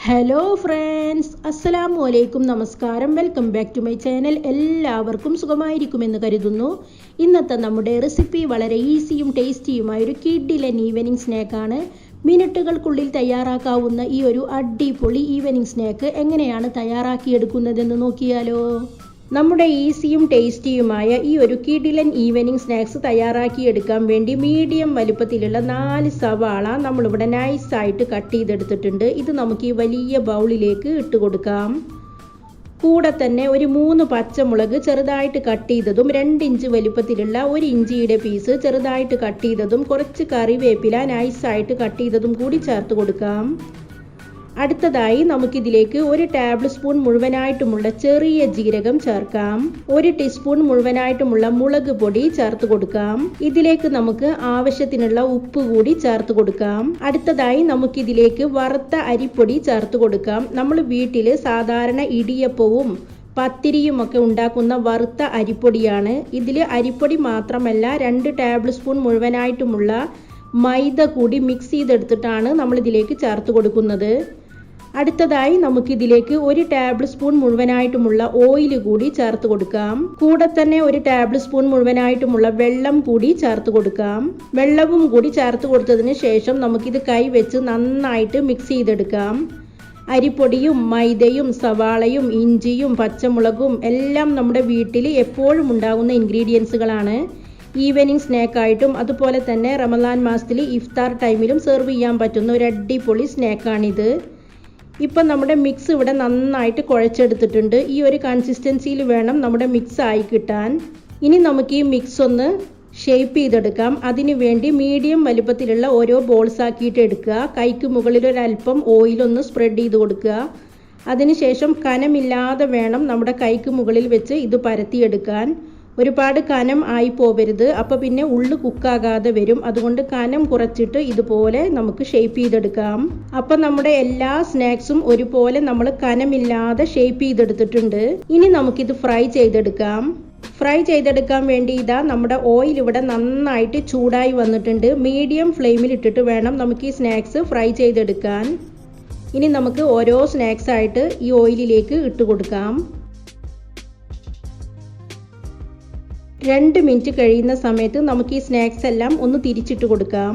Hello friends, അസ്സലാമു അലൈക്കും, നമസ്കാരം. Welcome back to my channel. എല്ലാവർക്കും സുഖമായിരിക്കുമെന്ന് കരുതുന്നു. ഇന്നത്തെ നമ്മുടെ റെസിപ്പി വളരെ ഈസിയും ടേസ്റ്റിയുമായ ഒരു കിഡിലൻ ഈവനിങ് സ്നാക്കാണ്. മിനിറ്റുകൾക്കുള്ളിൽ തയ്യാറാക്കാവുന്ന ഈ ഒരു അടിപൊളി ഈവനിങ് സ്നാക്ക് എങ്ങനെയാണ് തയ്യാറാക്കിയെടുക്കുന്നതെന്ന് നോക്കിയാലോ. നമ്മുടെ ഈസിയും ടേസ്റ്റിയുമായ ഈ ഒരു കിഡിലൻ ഈവനിങ് സ്നാക്സ് തയ്യാറാക്കിയെടുക്കാൻ വേണ്ടി മീഡിയം വലുപ്പത്തിലുള്ള 4 സവാള നമ്മളിവിടെ നൈസായിട്ട് കട്ട് ചെയ്തെടുത്തിട്ടുണ്ട്. ഇത് നമുക്ക് ഈ വലിയ ബൗളിലേക്ക് ഇട്ട് കൊടുക്കാം. കൂടെ തന്നെ ഒരു 3 പച്ചമുളക് ചെറുതായിട്ട് കട്ട് ചെയ്തതും, 2 ഇഞ്ച് വലുപ്പത്തിലുള്ള 1 ഇഞ്ചിയുടെ പീസ് ചെറുതായിട്ട് കട്ട് ചെയ്തതും, കുറച്ച് കറിവേപ്പില നൈസായിട്ട് കട്ട് ചെയ്തതും കൂടി ചേർത്ത് കൊടുക്കാം. അടുത്തതായി നമുക്കിതിലേക്ക് 1 ടേബിൾ സ്പൂൺ മുഴുവനായിട്ടുമുള്ള ചെറിയ ജീരകം ചേർക്കാം. 1 ടീസ്പൂൺ മുഴുവനായിട്ടുമുള്ള മുളക് പൊടി ചേർത്ത് കൊടുക്കാം. ഇതിലേക്ക് നമുക്ക് ആവശ്യത്തിനുള്ള ഉപ്പ് കൂടി ചേർത്ത് കൊടുക്കാം. അടുത്തതായി നമുക്കിതിലേക്ക് വറുത്ത അരിപ്പൊടി ചേർത്ത് കൊടുക്കാം. നമ്മൾ വീട്ടിൽ സാധാരണ ഇടിയപ്പവും പത്തിരിയും ഒക്കെ ഉണ്ടാക്കുന്ന വറുത്ത അരിപ്പൊടിയാണ്. ഇതിൽ അരിപ്പൊടി മാത്രമല്ല 2 ടേബിൾ സ്പൂൺ മുഴുവനായിട്ടുമുള്ള മൈദ കൂടി മിക്സ് ചെയ്തെടുത്തിട്ടാണ് നമ്മൾ ഇതിലേക്ക് ചേർത്ത് കൊടുക്കുന്നത്. അടുത്തതായി നമുക്കിതിലേക്ക് 1 ടേബിൾ സ്പൂൺ മുഴുവനായിട്ടുമുള്ള ഓയിൽ കൂടി ചേർത്ത് കൊടുക്കാം. കൂടെ തന്നെ 1 ടേബിൾ സ്പൂൺ മുഴുവനായിട്ടുമുള്ള വെള്ളം കൂടി ചേർത്ത് കൊടുക്കാം. വെള്ളവും കൂടി ചേർത്ത് കൊടുത്തതിന് ശേഷം നമുക്കിത് കൈ വെച്ച് നന്നായിട്ട് മിക്സ് ചെയ്തെടുക്കാം. അരിപ്പൊടിയും മൈദയും സവാളയും ഇഞ്ചിയും പച്ചമുളകും എല്ലാം നമ്മുടെ വീട്ടിൽ എപ്പോഴും ഉണ്ടാകുന്ന ഇൻഗ്രീഡിയൻസുകളാണ്. ഈവനിങ് സ്നാക്കായിട്ടും അതുപോലെ തന്നെ റമദാൻ മാസത്തിൽ ഇഫ്താർ ടൈമിലും സെർവ് ചെയ്യാൻ പറ്റുന്ന ഒരു അടിപൊളി സ്നാക്കാണിത്. ഇപ്പം നമ്മുടെ മിക്സ് ഇവിടെ നന്നായിട്ട് കുഴച്ചെടുത്തിട്ടുണ്ട്. ഈ ഒരു കൺസിസ്റ്റൻസിയിൽ വേണം നമ്മുടെ മിക്സ് ആയി കിട്ടാൻ. ഇനി നമുക്ക് ഈ മിക്സ് ഒന്ന് ഷേപ്പ് ചെയ്തെടുക്കാം. അതിനു വേണ്ടി മീഡിയം വലുപ്പത്തിലുള്ള ഓരോ ബോൾസ് ആക്കിയിട്ട് എടുക്കുക. കൈക്ക് മുകളിൽ ഒരല്പം ഓയിലൊന്ന് സ്പ്രെഡ് ചെയ്ത് കൊടുക്കുക. അതിനുശേഷം കനമില്ലാതെ വേണം നമ്മുടെ കൈക്ക് മുകളിൽ വെച്ച് ഇത് പരത്തിയെടുക്കാൻ. ഒരുപാട് കനം ആയി പോവരുത്, അപ്പോൾ പിന്നെ ഉള്ളു കുക്കാകാതെ വരും. അതുകൊണ്ട് കനം കുറച്ചിട്ട് ഇതുപോലെ നമുക്ക് ഷേപ്പ് ചെയ്തെടുക്കാം. അപ്പം നമ്മുടെ എല്ലാ സ്നാക്സും ഒരുപോലെ നമ്മൾ കനമില്ലാതെ ഷേപ്പ് ചെയ്തെടുത്തിട്ടുണ്ട്. ഇനി നമുക്കിത് ഫ്രൈ ചെയ്തെടുക്കാം. ഫ്രൈ ചെയ്തെടുക്കാൻ വേണ്ടി ഇതാ നമ്മുടെ ഓയിൽ ഇവിടെ നന്നായിട്ട് ചൂടായി വന്നിട്ടുണ്ട്. മീഡിയം ഫ്ലെയിമിൽ ഇട്ടിട്ട് വേണം നമുക്ക് ഈ സ്നാക്സ് ഫ്രൈ ചെയ്തെടുക്കാൻ. ഇനി നമുക്ക് ഓരോ സ്നാക്സ് ആയിട്ട് ഈ ഓയിലിലേക്ക് ഇട്ട് കൊടുക്കാം. 2 മിനിറ്റ് കഴിയുന്ന സമയത്ത് നമുക്ക് ഈ സ്നാക്സ് എല്ലാം ഒന്ന് തിരിച്ചിട്ട് കൊടുക്കാം.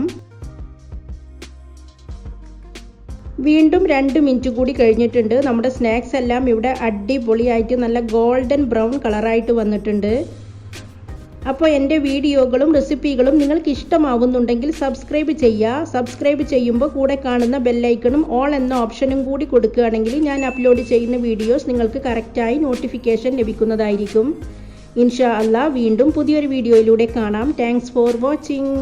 വീണ്ടും 2 മിനിറ്റ് കൂടി കഴിഞ്ഞിട്ടുണ്ട്. നമ്മുടെ സ്നാക്സ് എല്ലാം ഇവിടെ അടിപൊളിയായിട്ട് നല്ല ഗോൾഡൻ ബ്രൗൺ കളറായിട്ട് വന്നിട്ടുണ്ട്. അപ്പോൾ എൻ്റെ വീഡിയോകളും റെസിപ്പികളും നിങ്ങൾക്ക് ഇഷ്ടമാവുന്നുണ്ടെങ്കിൽ സബ്സ്ക്രൈബ് ചെയ്യുക. സബ്സ്ക്രൈബ് ചെയ്യുമ്പോൾ കൂടെ കാണുന്ന ബെല്ലൈക്കണും ഓൾ എന്ന ഓപ്ഷനും കൂടി കൊടുക്കുകയാണെങ്കിൽ ഞാൻ അപ്ലോഡ് ചെയ്യുന്ന വീഡിയോസ് നിങ്ങൾക്ക് കറക്റ്റായി നോട്ടിഫിക്കേഷൻ ലഭിക്കുന്നതായിരിക്കും. ഇൻഷാ അല്ലാ വീണ്ടും പുതിയൊരു വീഡിയോയിലൂടെ കാണാം. Thanks for watching.